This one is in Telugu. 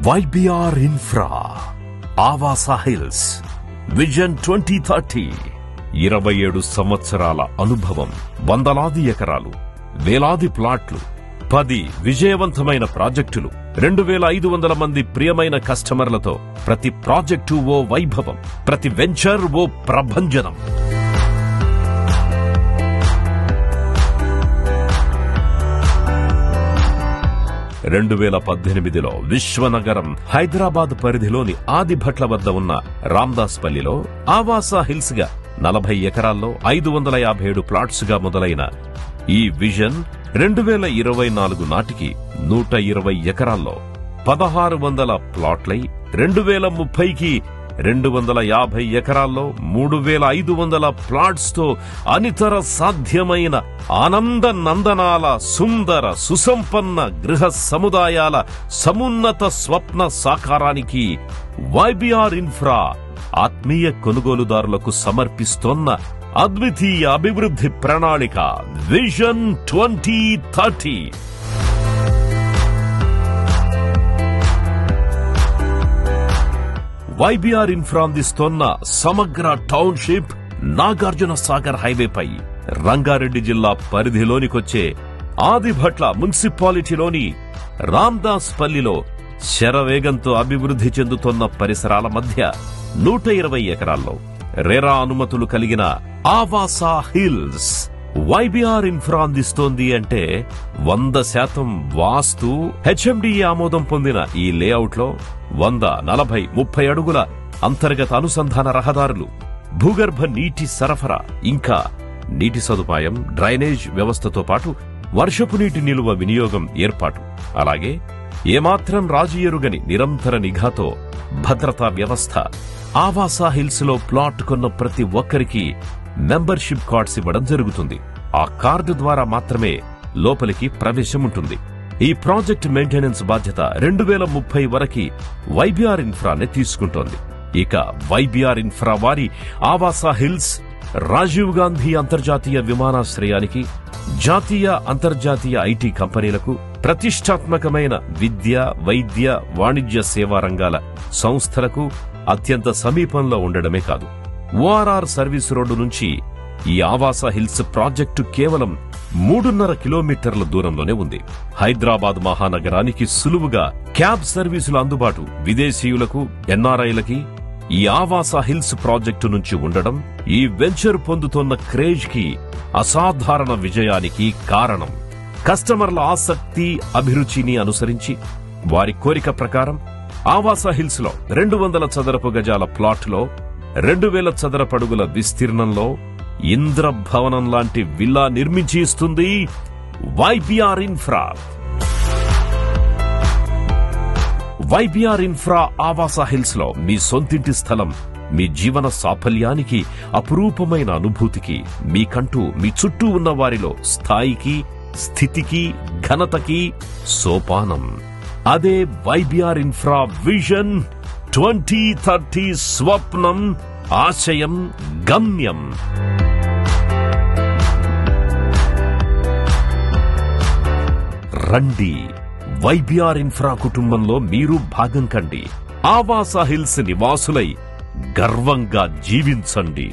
YBR Infra, Avasa Hills, Vision 2030. 27 సంవత్సరాల అనుభవం, వందలాది ఎకరాలు, వేలాది ప్లాట్లు, 10 విజయవంతమైన ప్రాజెక్టులు, 2500 మంది ప్రియమైన కస్టమర్లతో ప్రతి ప్రాజెక్టు ఓ వైభవం, ప్రతి వెంచర్ ఓ ప్రభంజనం. 2018లో విశ్వనగరం హైదరాబాద్ పరిధిలోని ఆదిభట్ల వద్ద ఉన్న రామ్దాస్ పల్లిలో ఆవాసా హిల్స్ గా 40 ఎకరాల్లో 557 ప్లాట్స్ గా మొదలైన ఈ విజన్ 2024 నాటికి 120 ఎకరాల్లో 1600 ప్లాట్లై 2030కి 250 ఎకరాల్లో 3500 ప్లాట్స్ తో అనితర సాధ్యమైన ఆనంద నందనాల సుందర సుసంపన్న గృహ సముదాయాల సమున్నత స్వప్న సాకారానికి YBR ఇన్ఫ్రా ఆత్మీయ కొనుగోలుదారులకు సమర్పిస్తోన్న అద్వితీయ అభివృద్ధి ప్రణాళిక విజన్ 2030. YBR ఇన్ఫ్రా అందిస్తోన్న సమగ్ర టౌన్షిప్ నాగార్జున సాగర్ హైవేపై రంగారెడ్డి జిల్లా పరిధిలోనికొచ్చే ఆదిభట్ల మున్సిపాలిటీలోని రామ్దాస్ పల్లిలో శరవేగంతో అభివృద్ధి చెందుతోన్న పరిసరాల మధ్య 120 ఎకరాల్లో రెరా అనుమతులు కలిగిన ఆవాసా హిల్స్ YBR ఇన్ఫ్రా అందిస్తోంది అంటే 100% వాస్తు HMDA ఆమోదం పొందిన ఈ లేఅవుట్ లో 100, 40, 30 అడుగుల అంతర్గత అనుసంధాన రహదారులు, భూగర్భ నీటి సరఫరా, ఇంకా నీటి సదుపాయం, డ్రైనేజ్ వ్యవస్థతో పాటు వర్షపు నీటి నిలువ వినియోగం ఏర్పాటు, అలాగే ఏమాత్రం రాజీ ఎరుగని నిరంతర నిఘాతో భద్రతా వ్యవస్థ. ఆవాసా హిల్స్ లో ప్లాట్ కొన్న ప్రతి ఒక్కరికి మెంబర్షిప్ కార్డ్స్ ఇవ్వడం జరుగుతుంది. ఆ కార్డు ద్వారా మాత్రమే లోపలికి ప్రవేశం ఉంటుంది. ఈ ప్రాజెక్ట్ మెయింటెనెన్స్ బాధ్యత 2030 వరకు YBR ఇన్ఫ్రానే తీసుకుంటోంది. ఇక YBR ఇన్ఫ్రా వారి ఆవాసా హిల్స్ రాజీవ్ గాంధీ అంతర్జాతీయ విమానాశ్రయానికి, జాతీయ అంతర్జాతీయ IT కంపెనీలకు, ప్రతిష్టాత్మకమైన విద్య, వైద్య, వాణిజ్య సేవా రంగాల సంస్థలకు అత్యంత సమీపంలో ఉండడమే కాదు, ORR సర్వీస్ రోడ్డు నుంచి ఈ ఆవాసా హిల్స్ ప్రాజెక్టు కేవలం 3.5 కిలోమీటర్ల దూరంలోనే ఉంది. హైదరాబాద్ మహానగరానికి సులువుగా క్యాబ్ సర్వీసుల అందుబాటు విదేశీయులకు, NRIలకి ఈ ఆవాసా హిల్స్ ప్రాజెక్టు నుంచి ఉండడం ఈ వెంచర్ పొందుతోన్న క్రేజ్ కి, అసాధారణ విజయానికి కారణం. కస్టమర్ల ఆసక్తి, అభిరుచిని అనుసరించి వారి కోరిక ప్రకారం ఆవాసా హిల్స్ లో 200 చదరపు గజాల ప్లాట్ లో 2000 చదరపు అడుగుల విస్తీర్ణంలో ఇంద్రభవనం లాంటి విల్లా నిర్మించి ఇస్తుంది YBR infra. YBR infra Avaasa hills లో మీ సొంతింటి స్థలం మీ జీవన సాఫల్యానికి, అపురూపమైన అనుభూతికి, మీకంటూ మీ చుట్టూ ఉన్న వారిలో స్థాయికి, స్థితికి, ఘనతకి సోపానం. అదే YBR ఇన్ఫ్రా విజన్ 2030 స్వప్నం, ఆశయం, గమ్యం. రండి, YBR ఇన్ఫ్రా కుటుంబంలో మీరు భాగం కండి. ఆవాసా హిల్స్ నివాసులై గర్వంగా జీవించండి.